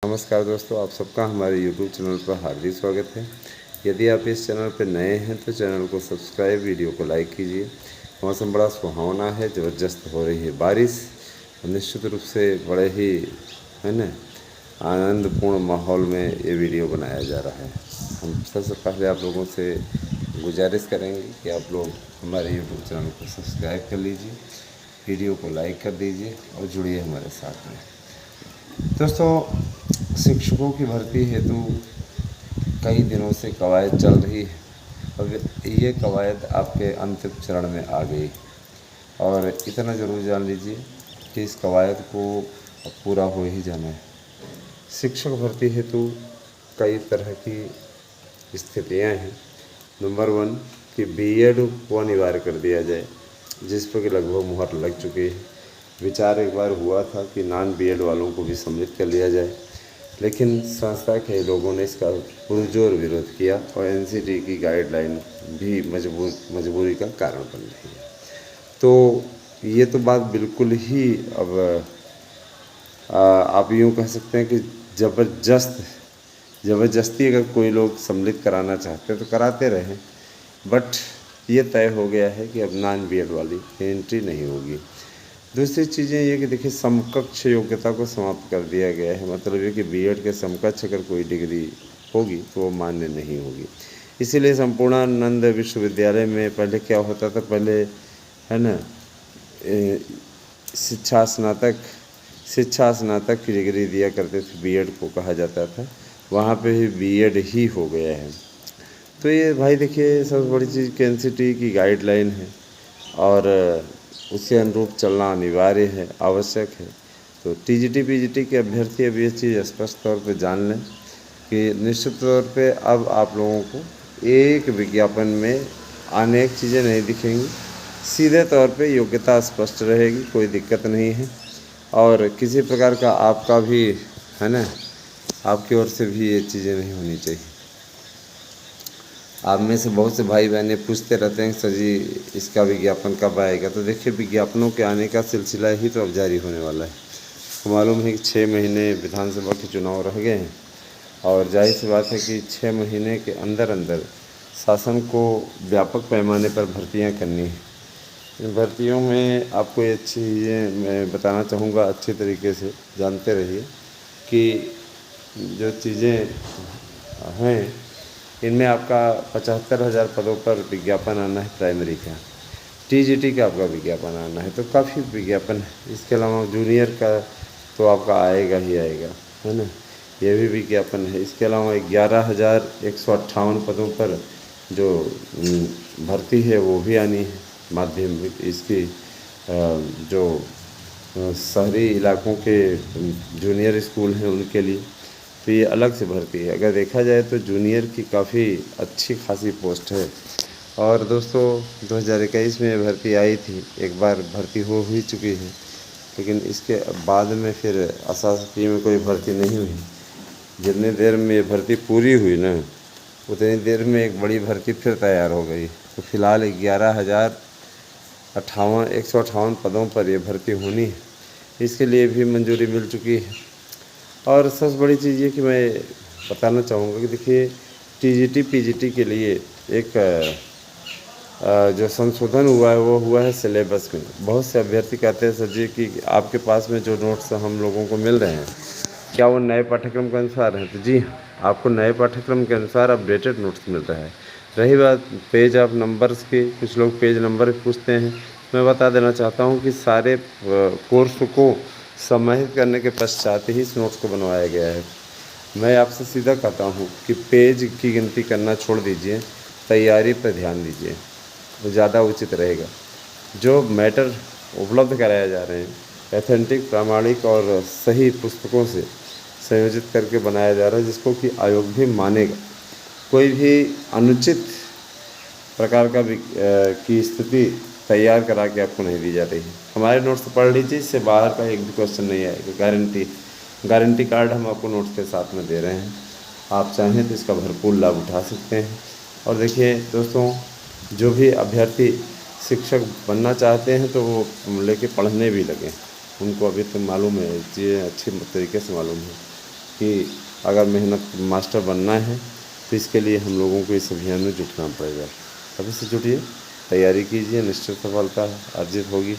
नमस्कार दोस्तों, आप सबका हमारे YouTube चैनल पर हार्दिक स्वागत है। यदि आप इस चैनल पर नए हैं तो चैनल को सब्सक्राइब, वीडियो को लाइक कीजिए। मौसम बड़ा सुहावना है, ज़बरदस्त हो रही है बारिश। निश्चित रूप से बड़े ही है ना आनंदपूर्ण माहौल में ये वीडियो बनाया जा रहा है। हम सबसे पहले आप लोगों से गुजारिश करेंगे कि आप लोग हमारे YouTube चैनल को सब्सक्राइब कर लीजिए, वीडियो को लाइक कर दीजिए और जुड़िए हमारे साथ में। दोस्तों, शिक्षकों की भर्ती हेतु कई दिनों से कवायद चल रही है। अब ये कवायद आपके अंतिम चरण में आ गई और इतना ज़रूर जान लीजिए कि इस कवायद को अब पूरा हो ही जाना है। शिक्षक भर्ती हेतु कई तरह की स्थितियां हैं। नंबर 1 कि बीएड को अनिवार्य कर दिया जाए, जिस पर कि लगभग मुहर लग चुकी है। विचार एक बार हुआ था कि नॉन बीएड वालों को भी सम्मिलित कर लिया जाए, लेकिन संस्था के लोगों ने इसका पुरजोर विरोध किया और एनसीटी की गाइडलाइन भी मजबूरी का कारण बन रही है। तो ये तो बात बिल्कुल ही अब आप यूँ कह सकते हैं कि ज़बरदस्ती अगर कोई लोग सम्मिलित कराना चाहते हैं तो कराते रहें, बट ये तय हो गया है कि अब नॉन बीएड वाली एंट्री नहीं होगी। दूसरी चीज़ें ये कि देखिए, समकक्ष योग्यता को समाप्त कर दिया गया है। मतलब ये कि बीएड के समकक्ष अगर कोई डिग्री होगी तो वो मान्य नहीं होगी। इसीलिए संपूर्णानंद विश्वविद्यालय में पहले क्या होता था, पहले है ना शिक्षा स्नातक की डिग्री दिया करते थे, बीएड को कहा जाता था। वहाँ पे ही बीएड ही हो गया है। तो ये भाई देखिए, सबसे बड़ी चीज़ कि एनसीटी की गाइडलाइन है और उसके अनुरूप चलना अनिवार्य है, आवश्यक है। तो टीजीटी पीजीटी के अभ्यर्थी अब ये चीज़ स्पष्ट तौर पे जान लें कि निश्चित तौर पे अब आप लोगों को एक विज्ञापन में अनेक चीज़ें नहीं दिखेंगी। सीधे तौर पे योग्यता स्पष्ट रहेगी, कोई दिक्कत नहीं है। और किसी प्रकार का आपका भी है ना, आपकी ओर से भी ये चीज़ें नहीं होनी चाहिए। आप में से बहुत से भाई बहनें पूछते रहते हैं सर जी इसका विज्ञापन कब आएगा। तो देखिए, विज्ञापनों के आने का सिलसिला ही तो अब जारी होने वाला है। तो मालूम है कि 6 महीने विधानसभा के चुनाव रह गए हैं और जाहिर सी बात है कि 6 महीने के अंदर अंदर शासन को व्यापक पैमाने पर भर्तियाँ करनी है। इन भर्तियों में आपको ये अच्छी चीज़ें मैं बताना चाहूँगा, अच्छी तरीके से जानते रहिए कि जो चीज़ें हैं इनमें आपका 75,000 पदों पर विज्ञापन आना है प्राइमरी का। टीजीटी का आपका विज्ञापन आना है, तो काफ़ी विज्ञापन है। इसके अलावा जूनियर का तो आपका आएगा ही आएगा, है ना, ये भी विज्ञापन है। इसके अलावा 11,158 पदों पर जो भर्ती है वो भी आनी है माध्यमिक इसकी, जो शहरी इलाकों के जूनियर स्कूल हैं उनके लिए, तो ये अलग से भर्ती है। अगर देखा जाए तो जूनियर की काफ़ी अच्छी खासी पोस्ट है। और दोस्तों, 2021 में भर्ती आई थी, एक बार भर्ती हो ही चुकी है, लेकिन इसके बाद में फिर अशासकीय में कोई भर्ती नहीं हुई। जितनी देर में ये भर्ती पूरी हुई ना, उतनी देर में एक बड़ी भर्ती फिर तैयार हो गई। तो फिलहाल 158 पदों पर ये भर्ती होनी है, इसके लिए भी मंजूरी मिल चुकी है। और सबसे बड़ी चीज़ ये कि मैं बताना चाहूँगा कि देखिए, टीजीटी पीजीटी के लिए एक जो संशोधन हुआ है वो हुआ है सिलेबस में। बहुत से अभ्यर्थी कहते हैं सर जी कि आपके पास में जो नोट्स हम लोगों को मिल रहे हैं क्या वो नए पाठ्यक्रम के अनुसार हैं। तो जी, आपको नए पाठ्यक्रम के अनुसार अपडेटेड नोट्स मिल रहा है। रही बात पेज ऑफ नंबर्स की, कुछ लोग पेज नंबर पूछते हैं। मैं बता देना चाहता हूँ कि सारे कोर्स को समाहित करने के पश्चात ही इस नोट्स को बनवाया गया है। मैं आपसे सीधा कहता हूँ कि पेज की गिनती करना छोड़ दीजिए, तैयारी पर ध्यान दीजिए, वो ज़्यादा उचित रहेगा। जो मैटर उपलब्ध कराया जा रहे हैं एथेंटिक, प्रामाणिक और सही पुस्तकों से संयोजित करके बनाया जा रहा है, जिसको कि आयोग भी मानेगा। कोई भी अनुचित प्रकार का की स्थिति तैयार करा के आपको नहीं दी जा रही है। हमारे नोट्स पढ़ लीजिए, इससे बाहर का एक भी क्वेश्चन नहीं आएगा। गारंटी कार्ड हम आपको नोट्स के साथ में दे रहे हैं। आप चाहें तो इसका भरपूर लाभ उठा सकते हैं। और देखिए दोस्तों, जो भी अभ्यर्थी शिक्षक बनना चाहते हैं तो वो लेके पढ़ने भी लगें। उनको अभी तक मालूम है, चीज़ें अच्छी तरीके से मालूम है। कि अगर मेहनत मास्टर बनना है तो इसके लिए हम लोगों को इस अभियान में जुटना पड़ेगा। अभी से जुटिए, तैयारी कीजिए, निश्चित सफलता अर्जित होगी।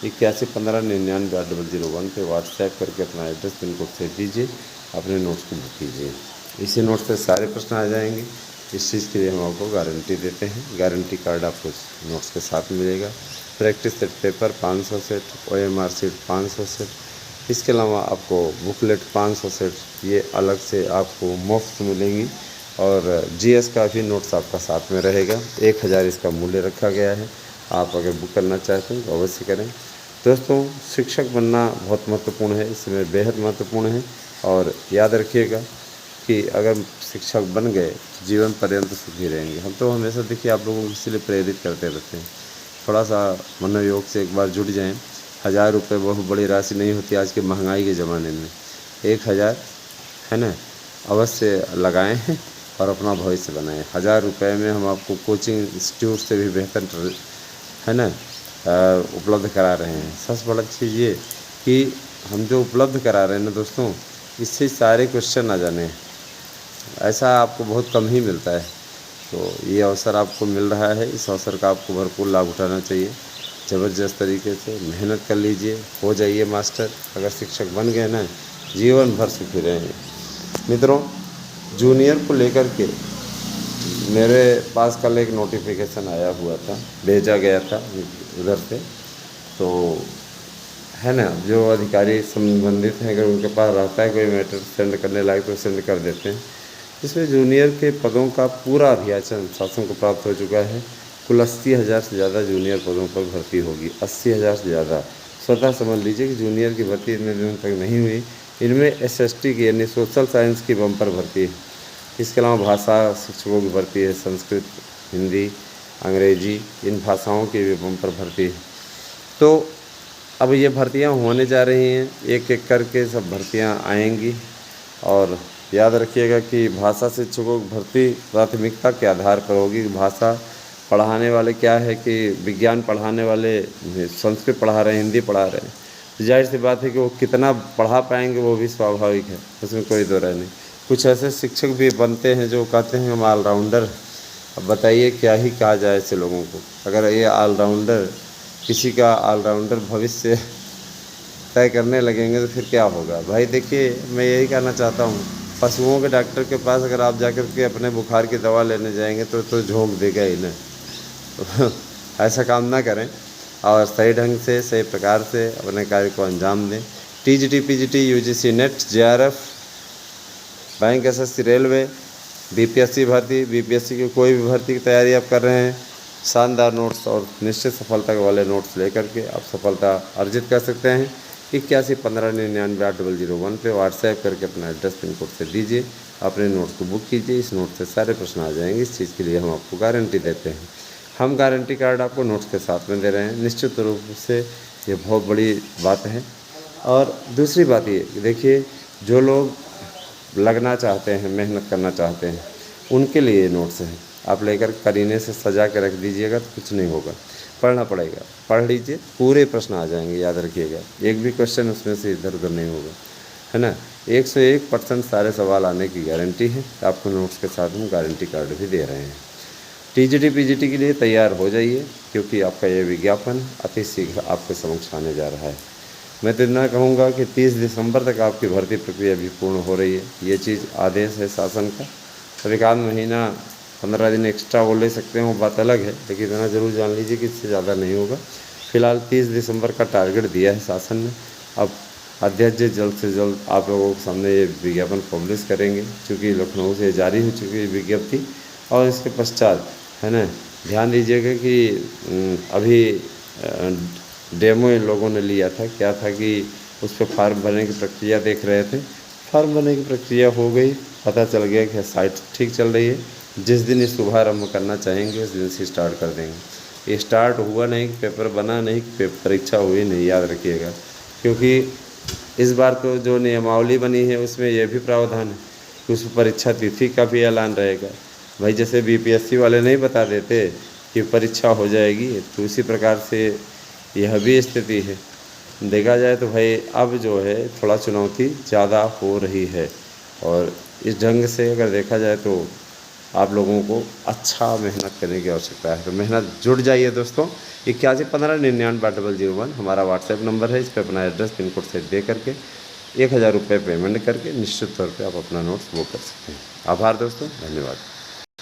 8115998001 पे व्हाट्सएप करके अपना एड्रेस पिन कोड सेव कीजिए, अपने नोट्स को बुक कीजिए। इसी नोट्स पे सारे प्रश्न आ जाएंगे। इस चीज़ के लिए हम आपको गारंटी देते हैं। गारंटी कार्ड आपको नोट्स के साथ मिलेगा। Practice set paper 500 set, OMR seat 500 set, इसके अलावा आपको बुकलेट 500 सेट ये अलग से आपको मुफ्त मिलेंगी। और GS का भी नोट्स आपका साथ में रहेगा। 1000 इसका मूल्य रखा गया है। आप अगर बुक करना चाहते हैं तो अवश्य करें। दोस्तों, शिक्षक बनना बहुत महत्वपूर्ण है, इसमें बेहद महत्वपूर्ण है। और याद रखिएगा कि अगर शिक्षक बन गए तो जीवन पर्यंत सुखी रहेंगे। हम तो हमेशा देखिए आप लोगों को इसलिए प्रेरित करते रहते हैं, थोड़ा सा मनोयोग से एक बार जुट जाएं। 1000 रुपये बहुत बड़ी राशि नहीं होती आज के महंगाई के ज़माने में। 1000 है ना, अवश्य लगाएं और अपना भविष्य बनाएं। 1000 रुपये में हम आपको कोचिंग इंस्टीट्यूट से भी बेहतर है ना उपलब्ध करा रहे हैं। सबसे बड़ा चीज़ ये कि हम जो उपलब्ध करा रहे हैं ना दोस्तों, इससे सारे क्वेश्चन आ जाने हैं, ऐसा आपको बहुत कम ही मिलता है। तो ये अवसर आपको मिल रहा है, इस अवसर का आपको भरपूर लाभ उठाना चाहिए। ज़बरदस्त तरीके से मेहनत कर लीजिए, हो जाइए मास्टर। अगर शिक्षक बन गए ना, जीवन भर सुखी रहेंगे। मित्रों, जूनियर को लेकर के मेरे पास कल एक नोटिफिकेशन आया हुआ था, भेजा गया था उधर से। तो है ना, जो अधिकारी संबंधित हैं अगर उनके पास रहता है कोई मैटर सेंड करने लायक तो सेंड कर देते हैं। इसमें जूनियर के पदों का पूरा अभियाचन शासन को प्राप्त हो चुका है। कुल 80,000 से ज़्यादा जूनियर पदों पर भर्ती होगी। 80,000 से ज़्यादा। स्वतः समझ लीजिए कि जूनियर की भर्ती इतने दिनों तक नहीं हुई। इनमें SST की यानी सोशल साइंस की बम्पर भर्ती है। इसके अलावा भाषा शिक्षकों की भर्ती है, संस्कृत, हिंदी, अंग्रेजी, इन भाषाओं की भी बम्पर भर्ती है। तो अब ये भर्तियां होने जा रही हैं, एक एक करके सब भर्तियां आएंगी। और याद रखिएगा कि भाषा शिक्षकों की भर्ती प्राथमिकता के आधार पर होगी। भाषा पढ़ाने वाले क्या है कि विज्ञान पढ़ाने वाले संस्कृत पढ़ा रहे हैं, हिंदी पढ़ा रहे हैं, तो जाहिर सी बात है कि वो कितना पढ़ा पाएंगे वो भी स्वाभाविक है, उसमें कोई दो राय नहीं। कुछ ऐसे शिक्षक भी बनते हैं जो कहते हैं हम ऑलराउंडर। अब बताइए क्या ही कहा जाए ऐसे लोगों को। अगर ये ऑलराउंडर किसी का ऑलराउंडर भविष्य तय करने लगेंगे तो फिर क्या होगा। भाई देखिए, मैं यही कहना चाहता हूँ, पशुओं के डॉक्टर के पास अगर आप जाकर के अपने बुखार की दवा लेने जाएंगे तो झोंक देगा ही ना। तो ऐसा काम ना करें और सही ढंग से सही प्रकार से अपने कार्य को अंजाम दें। TGT, PGT, UGC, net, JRF, bank, SSC, railway, BPSC भर्ती, BPSC की कोई भी भर्ती की तैयारी आप कर रहे हैं, शानदार नोट्स और निश्चित सफलता वाले नोट्स लेकर के आप सफलता अर्जित कर सकते हैं। 8115998001 पे व्हाट्सएप करके अपना एड्रेस पिन कोड से दीजिए, अपने नोट्स को बुक कीजिए। इस नोट से सारे प्रश्न आ जाएंगे। इस चीज़ के लिए हम आपको गारंटी देते हैं। हम गारंटी कार्ड आपको नोट्स के साथ में दे रहे हैं। निश्चित रूप से ये बहुत बड़ी बात है। और दूसरी बात ये देखिए, जो लोग लगना चाहते हैं, मेहनत करना चाहते हैं, उनके लिए ये नोट्स हैं। आप लेकर करीने से सजा के रख दीजिएगा तो कुछ नहीं होगा। पढ़ना पड़ेगा, पढ़ लीजिए, पूरे प्रश्न आ जाएंगे, याद रखिएगा। एक भी क्वेश्चन उसमें से इधर उधर नहीं होगा, है ना। 101% सारे सवाल आने की गारंटी है। आपको नोट्स के साथ हम गारंटी कार्ड भी दे रहे हैं। TGT, PGT के लिए तैयार हो जाइए, क्योंकि आपका ये विज्ञापन अति शीघ्र आपके समक्ष आने जा रहा है। मैं तो इतना कहूँगा कि 30 दिसंबर तक आपकी भर्ती प्रक्रिया भी पूर्ण हो रही है। ये चीज़ आदेश है शासन का। तो एक आध महीना 15 दिन एक्स्ट्रा वो ले सकते हैं, वो बात अलग है, लेकिन इतना ज़रूर जान लीजिए कि इससे ज़्यादा नहीं होगा। फिलहाल 30 दिसंबर का टारगेट दिया है शासन ने। अब अध्यक्ष जी जल्द से जल्द आप लोगों के सामने ये विज्ञापन पब्लिश करेंगे, क्योंकि लखनऊ से जारी हो चुकी है विज्ञप्ति। और इसके पश्चात है ना, ध्यान दीजिएगा कि अभी डेमो इन लोगों ने लिया था। क्या था कि उस पर फार्म भरने की प्रक्रिया देख रहे थे, फार्म भरने की प्रक्रिया हो गई, पता चल गया कि साइट ठीक चल रही है। जिस दिन ये शुभारम्भ करना चाहेंगे उस दिन से स्टार्ट कर देंगे। ये स्टार्ट हुआ नहीं, पेपर बना नहीं, परीक्षा हुई नहीं, याद रखिएगा। क्योंकि इस बार तो जो नियमावली बनी है उसमें यह भी प्रावधान है कि उस परीक्षा तिथि का भी ऐलान रहेगा। भाई जैसे BPSC वाले नहीं बता देते कि परीक्षा हो जाएगी, तो उसी प्रकार से यह भी स्थिति है। देखा जाए तो भाई अब जो है थोड़ा चुनौती ज़्यादा हो रही है। और इस ढंग से अगर देखा जाए तो आप लोगों को अच्छा मेहनत करने की आवश्यकता है। तो मेहनत जुट जाइए दोस्तों। 8115998001 हमारा व्हाट्सएप नंबर है। इस पर अपना एड्रेस पिन कोड सेट दे करके 1000 रुपये पेमेंट करके निश्चित तौर पे आप अपना नोट्स बुक कर सकते हैं। आभार दोस्तों, धन्यवाद।